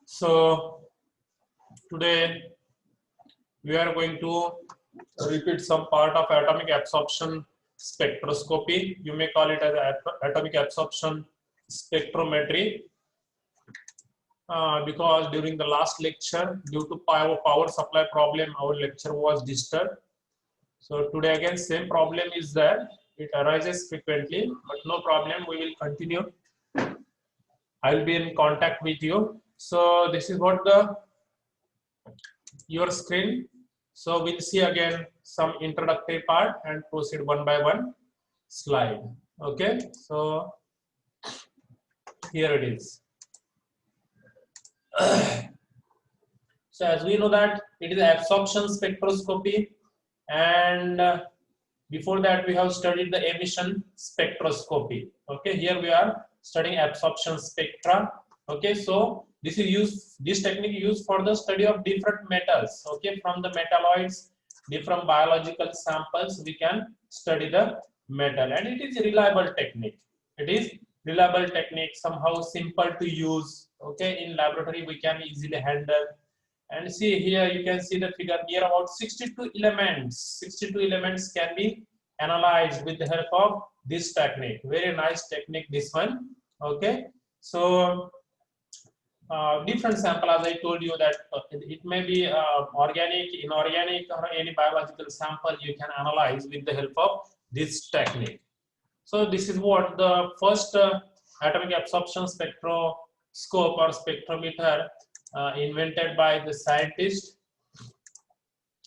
So today we are going to repeat some part of atomic absorption spectroscopy. You may call it as atomic absorption spectrometry because during the last lecture, due to power supply problem, our lecture was disturbed. So today again same problem is there. It arises frequently, but no problem. We will continue. I will be in contact with you. So this is what your screen. So we'll see again some introductory part and proceed one by one slide. Okay, so here it is. So as we know that it is absorption spectroscopy, and before that we have studied the emission spectroscopy. Okay, here we are studying absorption spectra. Okay, so this technique used for the study of different metals. Okay, from the metalloids, different biological samples, we can study the metal, and it is a reliable technique. It is reliable technique, somehow simple to use. Okay, in laboratory we can easily handle. And see here, you can see the figure here, about 62 elements. 62 elements can be analyzed with the help of this technique. Very nice technique, this one. Okay, so different sample, as I told you, that it may be organic, inorganic, or any biological sample you can analyze with the help of this technique. So this is what the first atomic absorption spectroscope or spectrometer invented by the scientist,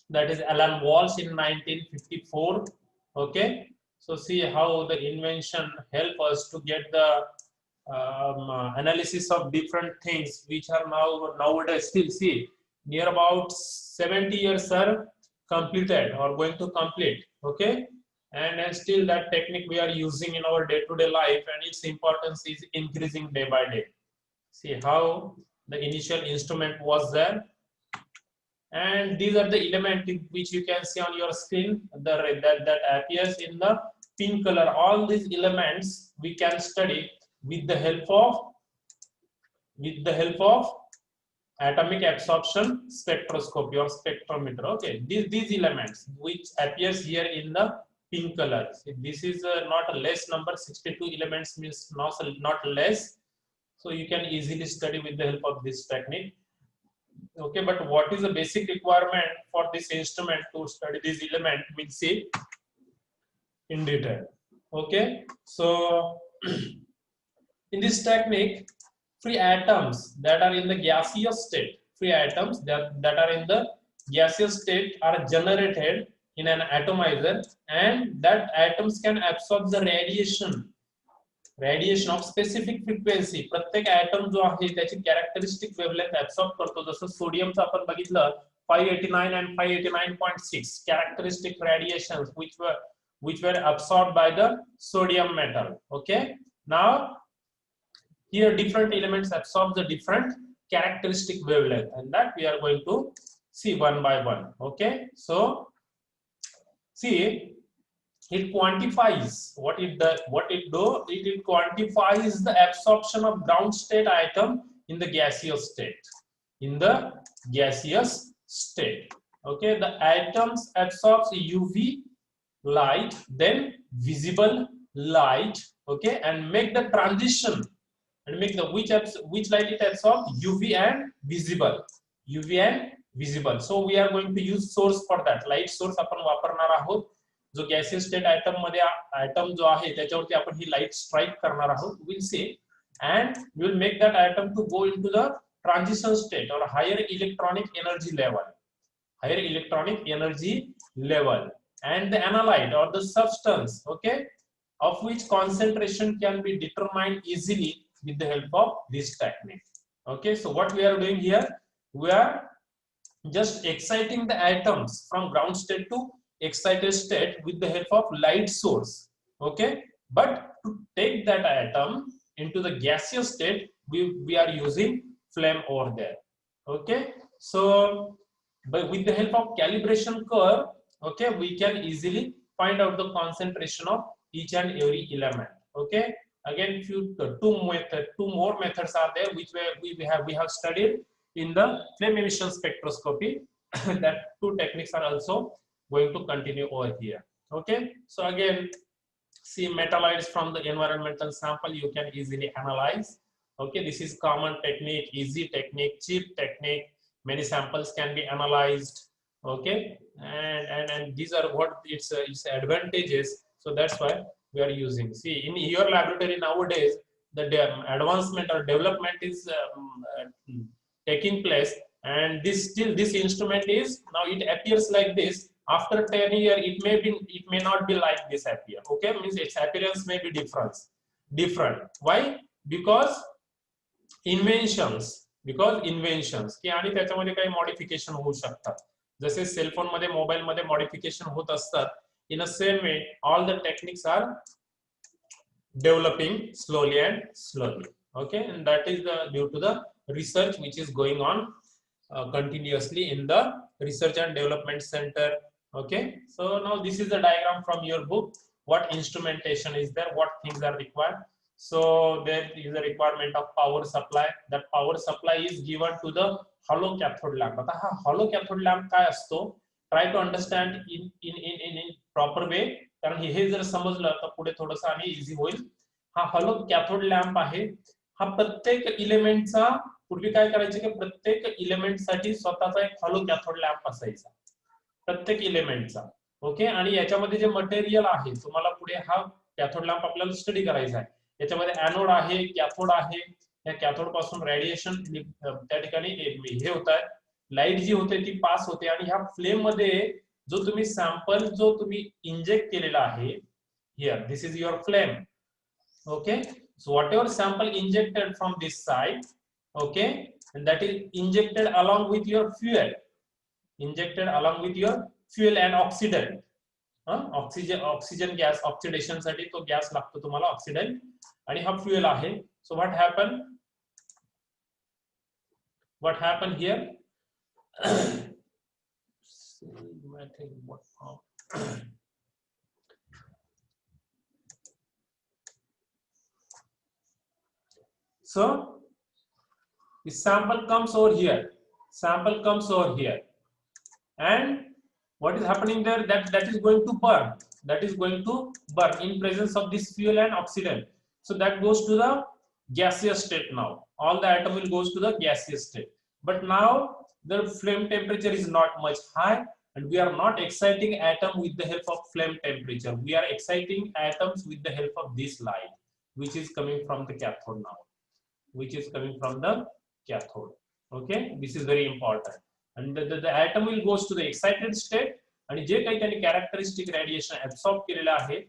that is Alan Walsh in 1954. Okay, so see how the invention help us to get the analysis of different things which are nowadays still, see, near about 70 years are completed or going to complete. Okay, and still that technique we are using in our day-to-day life, and its importance is increasing day by day. See how the initial instrument was there, and these are the elements which you can see on your screen, that appears in the pink color. All these elements we can study with the help of atomic absorption spectroscopy or spectrometer. Okay, these elements which appears here in the pink color, this is not a less number. 62 elements means not less, so you can easily study with the help of this technique. Okay, but what is the basic requirement for this instrument to study this element, we'll see in detail. Okay, so in this technique, free atoms that are in the gaseous state, free atoms that are in the gaseous state are generated in an atomizer, and that atoms can absorb the radiation of specific frequency. प्रत्येक atom जो आहे त्याची characteristic wavelength absorb करतो. जसं सोडियमचं आपण बघितलं 589 and 589.6 characteristic radiations which were absorbed by the sodium metal. Okay, now here different elements absorb the different characteristic wavelength, and that we are going to see one by one. Okay, so see, it quantifies it quantifies the absorption of ground state atom in the gaseous state. Okay, the atoms absorbs UV light, then visible light. Okay, and make the transition, and make the which light it absorbs, UV and visible. So we are going to use source for that. Light source आपण वापरणार आहोत. जो gaseous state item मध्ये item जो आहे त्याच्यावरती आपण ही light strike करणार आहोत. Will see, and we will make that atom to go into the transition state or higher electronic energy level, and the analyte or the substance, okay, of which concentration can be determined easily with the help of this technique. Okay, so what we are doing here, we are just exciting the atoms from ground state to excited state with the help of light source. Okay, but to take that atom into the gaseous state, we are using flame over there. Okay, so but with the help of calibration curve, okay, we can easily find out the concentration of each and every element. Okay, again two more methods are there which we have studied. in the flame emission spectroscopy. That two techniques are also going to continue over here. Okay, so again, see metalloids from the environmental sample you can easily analyze. Okay, this is common technique, easy technique, cheap technique. Many samples can be analyzed. Okay, and these are what its advantages. So that's why we are using. See, in your laboratory nowadays, the advancement or development is taking place, and this instrument is now it appears like this. After 10 years, it may not be like this appear. Okay, means its appearance may be different. Why? Because inventions की आणि त्याच्यामध्ये काही modification होऊ शकतात. जसे cellphone मध्ये mobile मध्ये modification होत असतात, in a same way all the techniques are developing slowly and slowly. Okay, and that is due to the research which is going on continuously in the research and development center. Okay, so now this is the diagram from your book. What instrumentation is there, what things are required. So there is a requirement of power supply. That power supply is given to the hollow cathode lamp. आता हा hollow cathode lamp काय असतो, try to understand in proper way, कारण हे जर समजलं तर पुढे थोडंसं आणि इझी होईल. हा hollow cathode lamp आहे. हा प्रत्येक इलेमेंटचा, पूर्वी काय करायचे की प्रत्येक इलेमेंट साठी स्वतःचा एक hollow cathode lamp असायचा प्रत्येक इलेमेंटचा. ओके, आणि याच्यामध्ये जे मटेरियल आहे, तुम्हाला पुढे हा कॅथोड लॅम्प आपल्याला स्टडी करायचा आहे. याच्यामध्ये एनोड आहे, कॅथोड आहे. या कॅथोड पासून रेडिएशन त्या ठिकाणी हे होत आहे, लाईट जी होते ती पास होते, आणि ह्या फ्लेम मध्ये जो तुम्ही सॅम्पल जो तुम्ही इंजेक्ट केलेला आहे, here this is your flame. Okay, so what ever sample injected from this side, okay, and that is injected along with your fuel, and oxidant. Oxygen gas oxidation साठी तो gas लागतो तुम्हाला, oxidant, आणि हा fuel आहे. So what happen here, so the sample comes over here, and what is happening there, that is going to burn in presence of this fuel and oxidant. So that goes to the gaseous state. Now all the atom will goes to the gaseous state, but now the flame temperature is not much high, and we are not exciting atom with the help of flame temperature. We are exciting atoms with the help of this light, which is coming from the cathode now, okay, this is very important. And the atom will goes to the excited state, आणि जे काही त्यांनी characteristic radiation absorb केलेला आहे,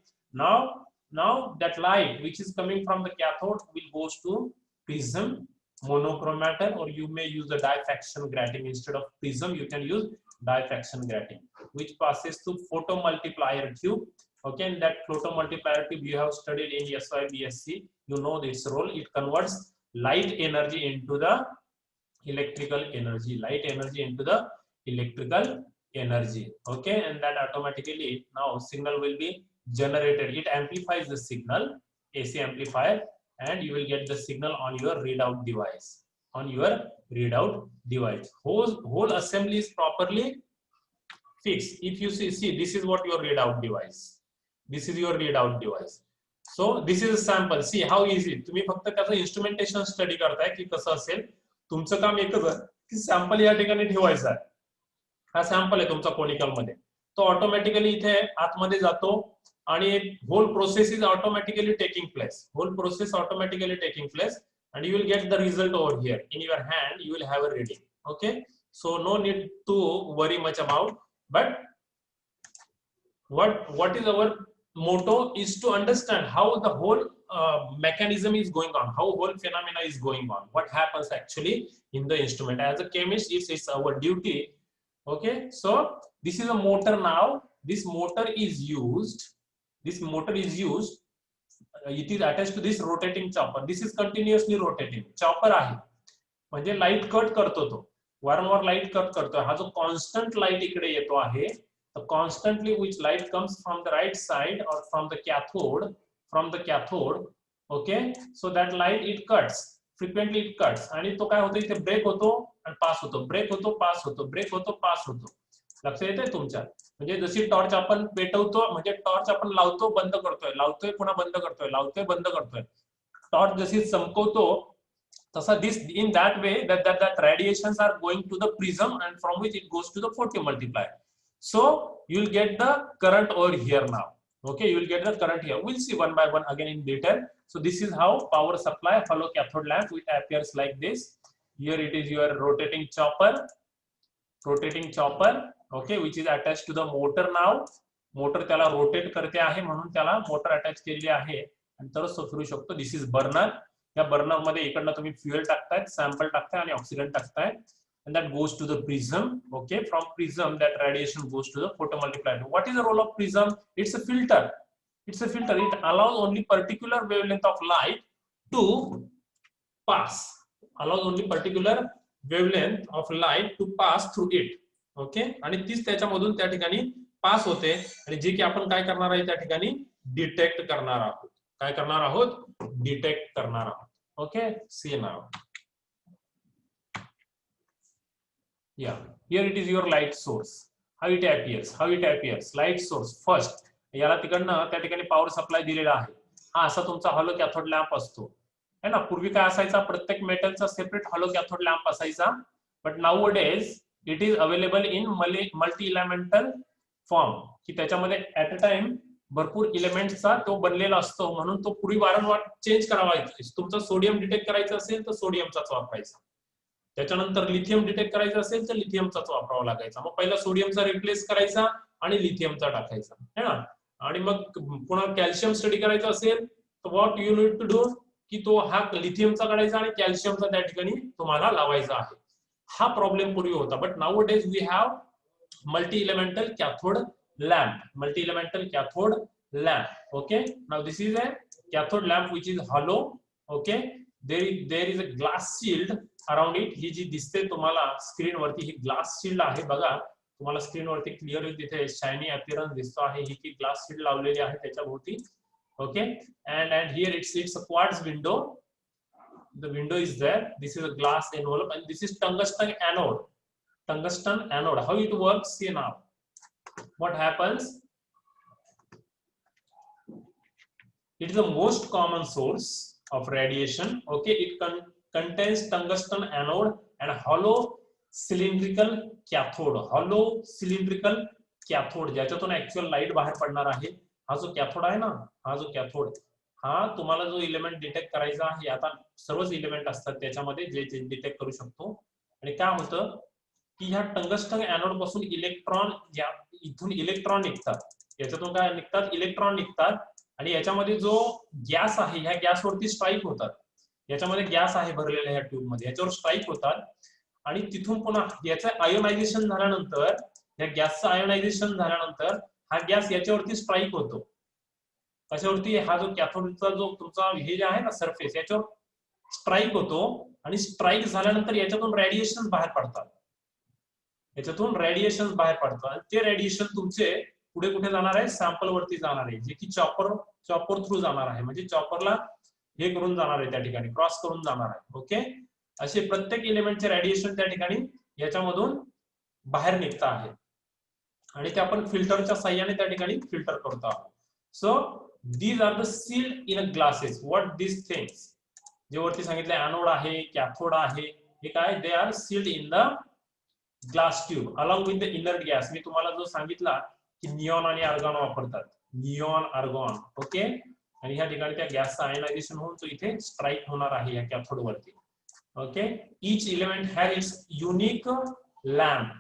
now that light which is coming from the cathode will goes to prism, monochromator, or you may use the diffraction grating. Instead of prism you can use diffraction grating, which passes to photomultiplier tube. Okay, and that photomultiplier tube you have studied in SYBSC, you know its role. It converts light energy into the electrical energy, okay, and that automatically now signal will be generated. It amplifies the signal, AC amplifier, and you will get the signal on your readout device. Whole assembly is properly fixed. If you see this is what your readout device. So this is a sample. See how easy. तुम्ही फक्त त्याचं instrumentation study करताय की कसं असेल. तुमचं काम एकच आहे की सॅम्पल या ठिकाणी ठेवायचा आहे. हा सॅम्पल आहे तुमचा कोनिकल मध्ये, तो ऑटोमॅटिकली इथे आतमध्ये जातो, आणि whole process is automatically taking place, and you will get the result over here in your hand. You will have a reading. Okay, so no need to worry much about, but what is our motto is to understand how the whole mechanism is going on, how whole phenomena is going on, what happens actually in the instrument. As a chemist, it's our duty. Okay, so this is a motor. Now this motor is used, it is attached to this rotating chopper. This is continuously rotating chopper आहे, म्हणजे light cut करतो, तो वारंवार light cut करतो. हा जो constant light इकडे येतो आहे, so constantly which light comes from the right side or from the cathode, okay, so that light it cuts frequently it cuts, आणि तो काय होतो इथे ब्रेक होतो आणि पास होतो, ब्रेक होतो पास होतो, ब्रेक होतो पास होतो. लक्षात येतंय तुमच्या? म्हणजे जशी टॉर्च आपण पेटवतो, म्हणजे टॉर्च आपण लावतो बंद करतोय, लावतोय पुन्हा बंद करतोय, लावतोय बंद करतोय, टॉर्च जशी चमकवतो तसा this in that way that radiations are going to the prism and from which it goes to the photomultiplier. So you will get the current over here now. Okay, you will get the current here. We'll see one by one again in detail. So this is how power supply hollow cathode lamp which appears like this. Here it is your rotating chopper, okay, which is attached to the motor now. Motor त्याला rotate करते आहे म्हणून त्याला motor attach केलेली आहे आणि तरच तो फिरू शकतो. This is burner. या बर्नर मध्ये इकडनं तुम्ही फ्युएल टाकताय, सॅम्पल टाकताय आणि oxygen टाकताय, and that goes to the prism. Okay, from prism that radiation goes to the photomultiplier. What is the role of prism? It's a filter. It's a filter. It allows only particular wavelength of light to pass. Allows only particular wavelength of light to pass through it. Okay, आणि तीच त्याच्यामधून त्या ठिकाणी पास होते आणि जे की आपण काय करणार आहे त्या ठिकाणी डिटेक्ट करणार आहोत. काय करणार आहोत? डिटेक्ट करणार आहोत. Okay, see now. Yeah, here it is your light source. How it appears? How it appears? Light source first. याला तिकडनं त्या ठिकाणी पॉवर सप्लाय दिलेला आहे. हा असा तुमचा हॉलो कॅथोड लॅम्प असतो है ना. पूर्वी काय असायचा, प्रत्येक मेटलचा सेपरेट हॉलो कॅथोड लॅम्प असायचा, but now days it is available in multi elemental form, की त्याच्यामध्ये ऍट अ टाइम भरपूर इलेमेंट्सचा तो बनलेला असतो, म्हणून तो पूर्वी वारंवार चेंज करावा लागतो. तुमचा सोडियम डिटेक्ट करायचं असेल तर सोडियमचाच वापरायचा, त्याच्यानंतर लिथियम डिटेक्ट करायचं असेल तर लिथियमचाच वापरावा लागायचा. मग पहिला सोडियमचा रिप्लेस करायचा आणि लिथियमचा टाकायचा है ना. आणि मग पुन्हा कॅल्शियम स्टडी करायचा असेल तर what you need to do, की तो हा लिथियमचा काढायचा आणि कॅल्शियमचा त्या ठिकाणी तुम्हाला लावायचा आहे. हा प्रॉब्लेम पूर्वी होता, but now days we have multi elemental cathode lamp. Multi elemental cathode lamp. Okay, now this is a cathode lamp which is hollow. Okay, there is a glass shield around it. ही जी दिसते तुम्हाला screen वरती ही glass shield आहे बघा. तुम्हाला screen वरती clear तिथे शायनी अपीअरन्स दिसतो आहे. ही की ग्लास शील्ड लावलेली आहे त्याच्या भोवती. Okay, and here it's a quartz window. The window is there. This is a glass envelope and this is tungsten anode. Tungsten anode. How it works? See now. What happens? It is the most common source of radiation. Okay, it contains tungsten anode and hollow cylindrical cathode. Hollow cylindrical cathode ज्याच्यातून actual light बाहेर पडणार आहे. हा जो cathode आहे ना, हा जो कॅथोड, हा तुम्हाला जो इलेमेंट डिटेक्ट करायचा आहे, आता सर्वच इलेमेंट असतात त्याच्यामध्ये जे डिटेक्ट करू शकतो. आणि काय होतं की ह्या टंगस्टन एनोड पासून इलेक्ट्रॉन, इथून इलेक्ट्रॉन निघतात, याच्यातून काय निघतात, इलेक्ट्रॉन निघतात आणि याच्यामध्ये जो गॅस आहे ह्या गॅसवरती स्ट्राईक होतात. याच्यामध्ये गॅस आहे भरलेल्या ह्या ट्यूब मध्ये, याच्यावर स्ट्राईक होतात आणि तिथून पुन्हा याचं आयोनायझेशन झाल्यानंतर, या गॅसचं आयोनायझेशन झाल्यानंतर हा गॅस याच्यावरती स्ट्राईक होतो. कशावरती? हा जो कॅथोडचा जो तुमचा हे जे आहे ना सरफेस, याच्यावर स्ट्राईक होतो आणि स्ट्राईक झाल्यानंतर याच्यातून रेडिएशन बाहेर पडतात. याच्यातून रेडिएशन बाहेर पडतात आणि ते रेडिएशन तुमचे पुढे कुठे जाणार आहे? सॅम्पल वरती जाणार आहे, जे की चॉपर थ्रू जाणार आहे. म्हणजे चॉपरला हे करून जाणार आहे, त्या ठिकाणी क्रॉस करून जाणार आहे. ओके, असे प्रत्येक एलिमेंटचे रेडिएशन त्या ठिकाणी याच्यामधून बाहेर निघत आहे आणि ते आपण फिल्टरच्या साहाय्याने त्या ठिकाणी फिल्टर करतो आहोत. So these are the sealed in a glasses. What these things, जे वरती सांगितले एनोड आहे, कॅथोड आहे, हे काय? They are sealed in the glass tube along with the inert gas. मी तुम्हाला जो सांगितला की निऑन आणि आर्गॉन वापरतात, निऑन आर्गॉन. ओके, आणि ह्या ठिकाणी त्या गॅसचं आयनायझेशन होऊन तो इथे स्ट्राईक होणार आहे या कॅथोड वरती. Okay, each element has its unique lamp.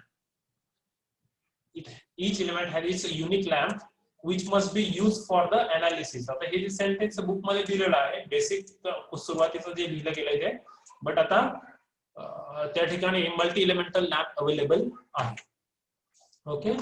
Each element has its unique lamp which must be used for the analysis. आता हे जे सेंटेन्स बुक मध्ये दिलेलं आहे, बेसिक सुरुवातीचं जे लिहिलं गेलंय ते, बट आता त्या ठिकाणी मल्टी इलेमेंटल लॅम्प अवेलेबल आहे. ओके.